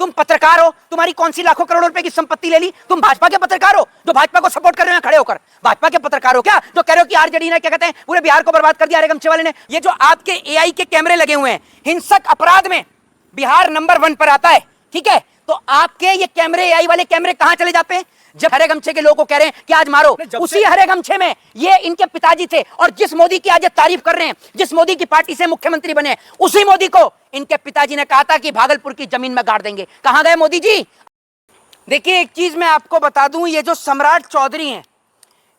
तुम पत्रकार हो, तुम्हारी कौन सी लाखों करोड़ों रुपए की संपत्ति ले ली? तुम भाजपा के पत्रकार हो जो भाजपा को सपोर्ट कर रहे हैं खड़े होकर? भाजपा के पत्रकार हो क्या जो कह रहे हो कि आरजेडी ने क्या कहते हैं पूरे बिहार को बर्बाद कर दिया? गमछे वाले ने। ये जो आपके एआई के कैमरे लगे हुए हैं, हिंसक अपराध में बिहार नंबर 1 पर आता है, ठीक है? तो आपके ये कैमरे, एआई वाले कैमरे कहां चले जाते हैं? जब हरे गमछे के लोगों को कह रहे हैं कि आज मारो, उसी हरे गमछे में ये इनके पिताजी थे, और जिस मोदी की आज तारीफ कर रहे हैं, जिस मोदी की पार्टी से मुख्यमंत्री बने, उसी मोदी को इनके पिताजी ने कहा था कि भागलपुर की जमीन में गाड़ देंगे। कहां गए मोदी जी? देखिए, एक चीज मैं आपको बता दूं, ये जो सम्राट चौधरी हैं,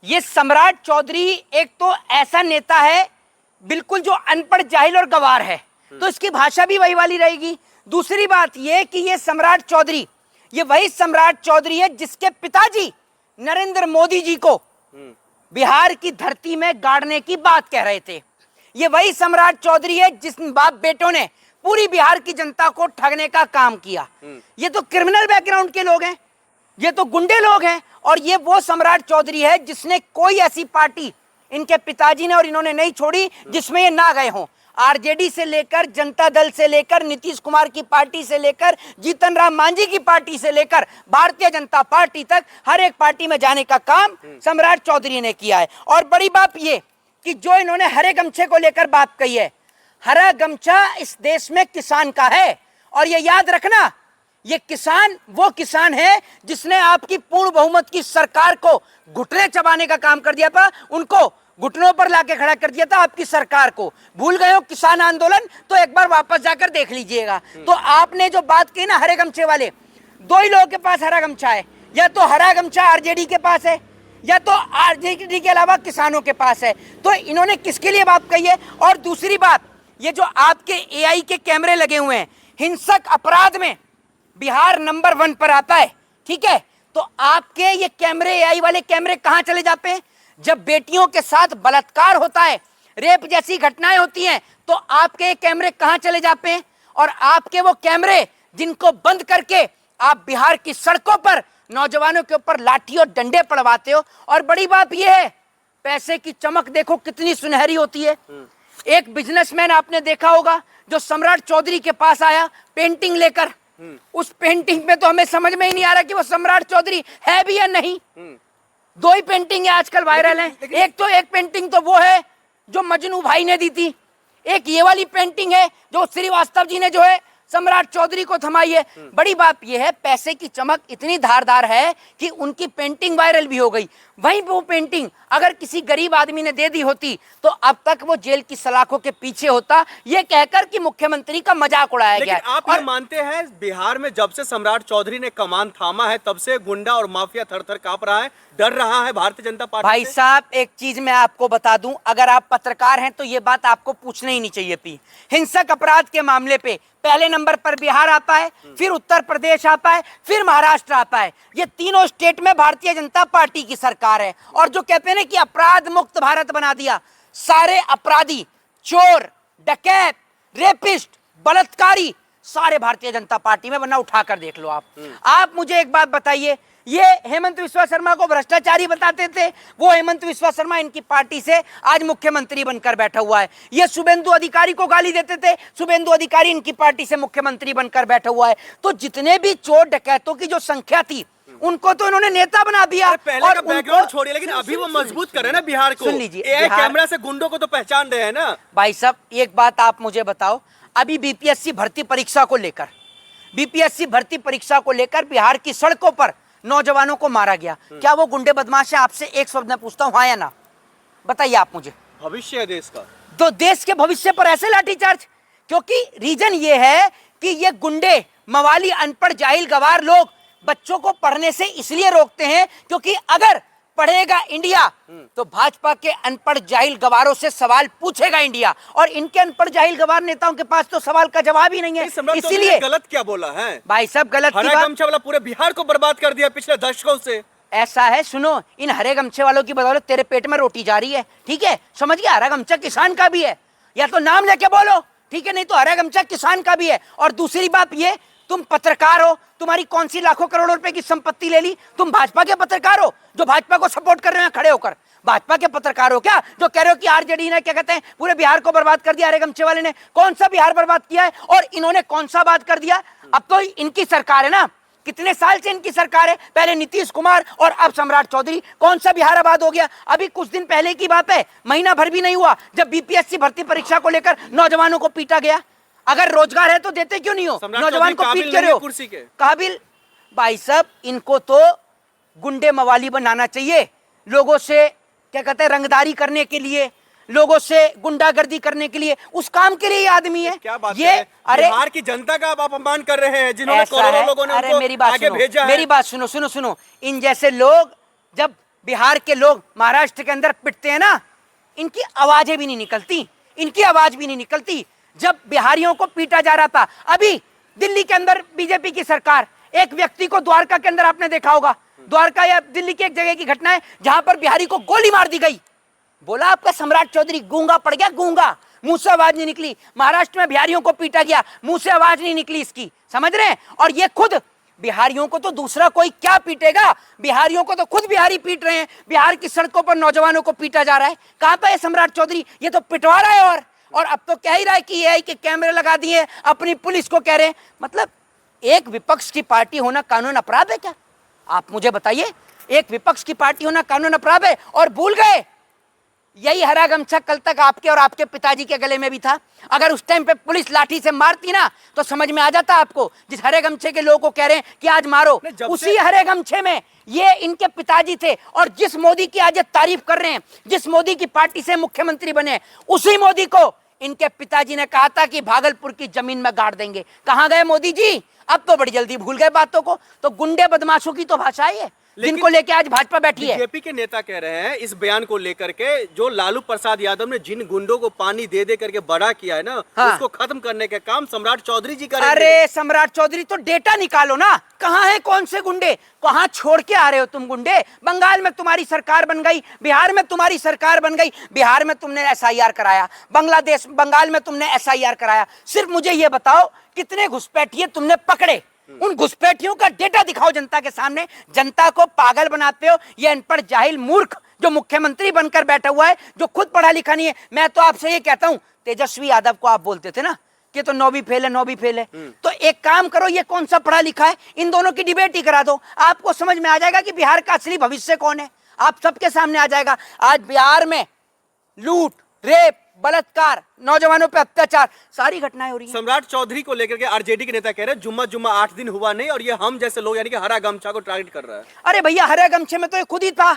ये सम्राट चौधरी एक तो ऐसा नेता है बिल्कुल जो अनपढ़, जाहिल और गवार है, तो इसकी भाषा भी वही वाली रहेगी। दूसरी बात ये कि ये सम्राट चौधरी, ये वही सम्राट चौधरी है जिसके पिताजी नरेंद्र मोदी जी को बिहार की धरती में गाड़ने की बात कह रहे थे। ये वही सम्राट चौधरी है जिस बाप बेटों ने पूरी बिहार की जनता को ठगने का काम किया। ये तो क्रिमिनल बैकग्राउंड के लोग हैं, ये तो गुंडे लोग हैं, और ये वो सम्राट चौधरी है जिसने कोई ऐसी पार्टी इनके पिताजी ने और इन्होंने नहीं छोड़ी जिसमें ये ना गए हों। आरजेडी से लेकर, जनता दल से लेकर, नीतीश कुमार की पार्टी से लेकर, जीतन राम मांझी की पार्टी से लेकर भारतीय जनता पार्टी तक, हर एक पार्टी में जाने का काम सम्राट चौधरी ने किया है। और बड़ी बात ये कि जो इन्होंने हरे गमछे को लेकर बात कही है, हरा गमछा इस देश में किसान का है, और ये याद रखना, ये किसान वो किसान है जिसने आपकी पूर्ण बहुमत की सरकार को घुटने चबाने का काम कर दिया था, उनको घुटनों पर लाके खड़ा कर दिया था आपकी सरकार को। भूल गए हो किसान आंदोलन? तो एक बार वापस जाकर देख लीजिएगा। तो आपने जो बात की ना हरे गमछे वाले, दो ही लोगों के पास हरा गमछा है, या तो हरा गमछा आरजेडी के पास है, या तो आरजेडी के अलावा किसानों के पास है। तो इन्होंने किसके लिए बात कही है? और दूसरी बात, ये जो आपके एआई के कैमरे लगे हुए हैं, हिंसक अपराध में बिहार नंबर 1 पर आता है, ठीक है? तो आपके ये कैमरे, एआई वाले कैमरे कहां चले जाते हैं? जब बेटियों के साथ बलात्कार होता है, रेप जैसी घटनाएं होती हैं, तो आपके कैमरे कहां चले जाते हैं? और आपके वो कैमरे जिनको बंद करके आप बिहार की सड़कों पर नौजवानों के ऊपर लाठी और डंडे पड़वाते हो। और बड़ी बात यह है, पैसे की चमक देखो कितनी सुनहरी होती है। एक बिजनेसमैन आपने देखा होगा जो सम्राट चौधरी के पास आया पेंटिंग लेकर, उस पेंटिंग में तो हमें समझ में ही नहीं आ रहा कि वो सम्राट चौधरी है भी या नहीं। दो ही पेंटिंग है आजकल वायरल है। एक पेंटिंग तो वो है जो मजनू भाई ने दी थी, एक ये वाली पेंटिंग है जो श्रीवास्तव जी ने जो है सम्राट चौधरी को थमाई है। बड़ी बात यह है, पैसे की चमक इतनी धारदार है कि उनकी पेंटिंग वायरल भी हो गई। वहीं वो पेंटिंग अगर किसी गरीब आदमी ने दे दी होती तो अब तक वो जेल की सलाखों के पीछे होता, ये कहकर कि मुख्यमंत्री का मजाक उड़ाया गया। आप ये मानते हैं बिहार में जब से सम्राट चौधरी ने कमान थामा है तब से गुंडा और माफिया थर-थर कांप रहा है, डर रहा है भारतीय जनता पार्टी भाई साहब, एक चीज मैं आपको बता दूं, अगर आप पत्रकार हैं तो ये बात आपको पूछने ही नहीं चाहिए थी। हिंसक अपराध के मामले पे पहले नंबर पर बिहार आता है, फिर उत्तर प्रदेश आता है, फिर महाराष्ट्र आता है। ये तीनों स्टेट में भारतीय जनता पार्टी की सरकार है। और जो कहते हैं ना कि अपराध मुक्त भारत बना दिया, सारे अपराधी, चोर, डकैत, रेपिस्ट, बलात्कारी सारे भारतीय जनता पार्टी में, वरना उठाकर देख लो आप मुझे एक बात बताइए, ये हेमंत बिस्वा शर्मा को भ्रष्टाचारी बताते थे, वो हेमंत बिस्वा शर्मा इनकी पार्टी से आज मुख्यमंत्री बनकर बैठा हुआ है। ये शुभेंदु अधिकारी को गाली देते थे, शुभेंदु अधिकारी इनकी पार्टी से मुख्यमंत्री बनकर बैठा हुआ है। तो जितने भी चोर डकैतों की जो संख्या थी, उनको तो इन्होंने नेता बना दिया। पहले और का बैकग्राउंड छोड़िए, लेकिन अभी वो मजबूत कर रहे हैं ना बिहार को। सुन लीजिए, एआई कैमरा से गुंडों को तो पहचान रहे हैं ना। भाई साहब, एक बात आप मुझे बताओ, अभी बीपीएससी भर्ती परीक्षा को लेकर, बिहार की सड़कों पर नौजवानों को मारा गया, क्या वो गुंडे बदमाश है? आपसे एक शब्द में पूछता हूं, हाँ या ना, बताइए आप मुझे। भविष्य है देश का, तो देश के भविष्य पर ऐसे लाठीचार्ज? क्योंकि रीजन ये है कि ये गुंडे, मवाली, अनपढ़, जाहिल, गवार लोग बच्चों को पढ़ने से इसलिए रोकते हैं क्योंकि अगर पढ़ेगा इंडिया तो भाजपा के अनपढ़ जाहिल गवारों से सवाल पूछेगा इंडिया, और इनके अनपढ़ जाहिल गवार नेताओं के पास तो सवाल का जवाब ही नहीं है। इसीलिए गलत क्या बोला है भाई साहब? गलत हरा गमछा वाला पूरे बिहार को बर्बाद कर दिया पिछले दशकों से। ऐसा है, सुनो, इन हरे गमछे वालों की बदौलत तेरे पेट में रोटी जा रही है, ठीक है? समझ गया? हरा गमछा किसान का भी है, या तो नाम लेके बोलो, ठीक है? नहीं तो हरा गमछा किसान का भी है। और दूसरी बात ये, तुम पत्रकार हो, तुम्हारी कौन सी लाखों करोड़ों रुपए की संपत्ति ले ली? तुम भाजपा के पत्रकार हो जो भाजपा को सपोर्ट कर रहे हैं खड़े होकर? भाजपा के पत्रकार हो क्या जो कह रहे हो कि आरजेडी ने क्या कहते हैं पूरे बिहार को बर्बाद कर दिया? अरे गमछे वाले ने कौन सा बिहार बर्बाद किया है और इन्होंने कौन सा बात कर दिया? अब तो इनकी सरकार है ना, कितने साल से इनकी सरकार है, पहले नीतीश कुमार और अब सम्राट चौधरी। कौन सा बिहार आबाद हो गया? अभी कुछ दिन पहले की बात है, महीना भर भी नहीं हुआ, जब बीपीएससी भर्ती परीक्षा को लेकर नौजवानों को पीटा गया। अगर रोजगार है तो देते क्यों नहीं हो? नौजवान को पीट रहे हो। कुर्सी के काबिल भाई साहब, इनको तो गुंडे मवाली बनाना चाहिए, लोगों से क्या कहते हैं रंगदारी करने के लिए, लोगों से गुंडागर्दी करने के लिए, उस काम के लिए ये आदमी है। क्या बात ये है? अरे बिहार की जनता का आप अपमान कर रहे हैं, जिन्होंने ऐसा करोड़ों है। लोगों ने अरे उनको मेरी बात आगे सुनो, भेजा है। मेरी बात सुनो सुनो सुनो, इन जैसे लोग जब बिहार के लोग महाराष्ट्र के अंदर पिटते हैं ना, इनकी आवाजें भी नहीं निकलती, इनकी आवाज भी नहीं निकलती। जब बिहारियों को पीटा जा रहा था, अभी दिल्ली के अंदर बीजेपी की सरकार, एक व्यक्ति को द्वारका के अंदर आपने देखा होगा, द्वारका या दिल्ली की एक जगह की घटना है जहां पर बिहारी को गोली मार दी गई। बोला आपका सम्राट चौधरी गूंगा पड़ गया, गूंगा, मुंह से आवाज नहीं निकली। महाराष्ट्र में बिहारियों को पीटा गया, मुंह से आवाज नहीं निकली इसकी, समझ रहे हैं? और ये खुद बिहारियों को तो दूसरा कोई क्या पीटेगा, बिहारियों को तो खुद बिहारी पीट रहे हैं। बिहार की सड़कों पर नौजवानों को पीटा जा रहा है। कहां पर है सम्राट चौधरी? ये तो पिटवा रहा है। और अब तो कह ही रहा है कि एआई के कैमरे लगा दिए, अपनी पुलिस को कह रहे हैं। मतलब एक विपक्ष की पार्टी होना कानून अपराध है क्या? आप मुझे बताइए, एक विपक्ष की पार्टी होना कानून अपराध है? और भूल गए, यही हरा गमछा कल तक आपके और आपके पिताजी के गले में भी था। अगर उस टाइम पे पुलिस लाठी से मारती ना तो समझ में आ जाता आपको। जिस हरे गमछे के लोगों को कह रहे हैं कि आज मारो, उसी हरे गमछे में ये इनके पिताजी थे। और जिस मोदी की आज ये तारीफ कर रहे हैं, जिस मोदी की पार्टी से मुख्यमंत्री बने, उसी मोदी को इनके पिताजी ने कहा था कि भागलपुर की जमीन में गाड़ देंगे। कहां गए मोदी जी? अब तो बड़ी जल्दी भूल गए बातों को। तो गुंडे बदमाशों की तो भाषा है, जिनको लेके आज भाजपा बैठी है। बीजेपी के नेता कह रहे हैं इस बयान को लेकर के, जो लालू प्रसाद यादव ने जिन गुंडों को पानी दे दे करके बड़ा किया है ना, हाँ। उसको खत्म करने का काम सम्राट चौधरी जी करेंगे। अरे सम्राट चौधरी तो डेटा निकालो ना, कहां है कौन से गुंडे, कहां छोड़ के आ रहे हो तुम गुंडे? बंगाल में तुम्हारी सरकार बन गई, बिहार में तुम्हारी सरकार बन गई, बिहार में तुमने एसआईआर कराया, बंगाल में तुमने एसआईआर कराया। सिर्फ मुझे ये बताओ कितने घुसपैठिए तुमने पकड़े? उन घुसपैठियों का डेटा दिखाओ जनता के सामने। जनता को पागल बनाते हो, ये अनपढ़ जाहिल मूर्ख जो मुख्यमंत्री बनकर बैठा हुआ है, जो खुद पढ़ा लिखा नहीं है। मैं तो आपसे ये कहता हूं, तेजस्वी यादव को आप बोलते थे ना कि तो 9वीं फेल है, 9वीं फेल है। तो एक काम करो, ये कौन सा पढ़ा लिखा है, इन दोनों की डिबेट ही करा दो, आपको समझ में आ जाएगा कि बिहार का असली भविष्य कौन है। आप सबके सामने आ जाएगा। आज बिहार में लूट, रेप, बलात्कार, नौजवानों पे अत्याचार, सारी घटनाएं हो रही हैं। सम्राट चौधरी को लेकर के आरजेडी के नेता कह रहे हैं जुम्मा 8 दिन हुआ नहीं और ये हम जैसे लोग यानी कि हरा गमछा को टारगेट कर रहा है। अरे भैया, हरे गमछे में तो ये खुद ही था,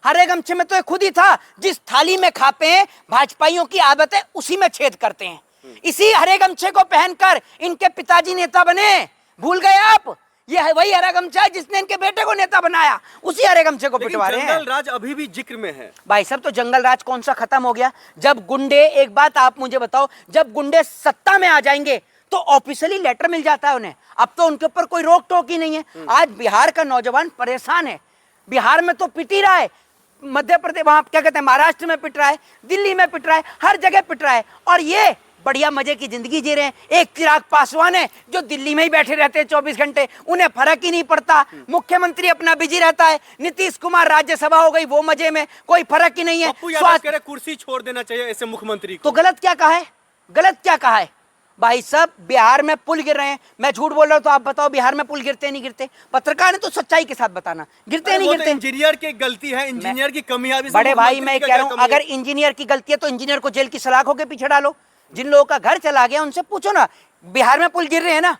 हरे गमछे में तो ये खुद ही था। जिस थाली में खाते हैं भाजपाइयों की आदत है, उसी में छेद करते हैं। इसी हरे गमछे को पहनकर इनके पिताजी नेता बने, भूल गए आप? ये वही हरा गमछा है जिसने इनके बेटे को नेता बनाया, उसी हरे गमछे को पिटवा रहे हैं। जंगल राज अभी भी जिक्र में है भाई साहब। तो जंगल राज कौन सा खत्म हो गया? जब गुंडे, एक बात आप मुझे बताओ, जब गुंडे सत्ता में आ जाएंगे तो ऑफिशियली लेटर मिल जाता है उन्हें। अब तो उनके ऊपर कोई रोक टोक ही नहीं है। आज बिहार का नौजवान परेशान है, बिहार में तो पिट ही रहा है, मध्य प्रदेश, वहां क्या कहते हैं, महाराष्ट्र में पिट रहा है, दिल्ली में पिट रहा है, हर जगह पिट रहा है। और ये बढ़िया मजे की जिंदगी जी रहे हैं। एक चिराग पासवान है जो दिल्ली में ही बैठे रहते हैं 24 घंटे, उन्हें फर्क ही नहीं पड़ता। मुख्यमंत्री अपना बिजी रहता है। नीतीश कुमार राज्यसभा हो गई, वो मजे में, कोई फर्क ही नहीं है। कुर्सी छोड़ देना चाहिए ऐसे मुख्यमंत्री को। तो गलत क्या कहा है? गलत क्या कहा है? भाई साहब, बिहार में पुल गिर रहे हैं, मैं झूठ बोल रहा हूं तो आप बताओ बिहार में पुल गिरते नहीं गिरते? पत्रकार ने तो सच्चाई के साथ बताना, गिरते नहीं गिरते? इंजीनियर की गलती है, इंजीनियर की कमी है। बड़े भाई, मैं कह रहा हूं, अगर इंजीनियर की गलती है तो इंजीनियर को जेल की सलाखों के पीछे डालो। जिन लोगों का घर चला गया उनसे पूछो ना, बिहार में पुल गिर रहे हैं ना।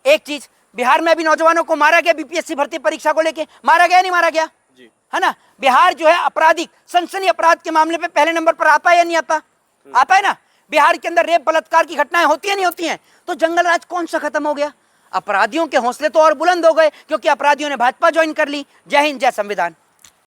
एक चीज, बिहार में अभी नौजवानों को मारा गया, बीपीएससी भर्ती परीक्षा को लेके मारा गया, नहीं मारा गया जी, है ना? बिहार जो है आपराधिक सनसनी अपराध के मामले पे पहले नंबर पर आता है या नहीं आता? आता है ना? बिहार के अंदर रेप बलात्कार की घटनाएं होती है नहीं होती हैं? तो जंगल राज कौन सा खत्म हो गया? अपराधियों के हौसले तो और बुलंद हो गए क्योंकि अपराधियों ने भाजपा ज्वाइन कर ली। जय हिंद, जय संविधान।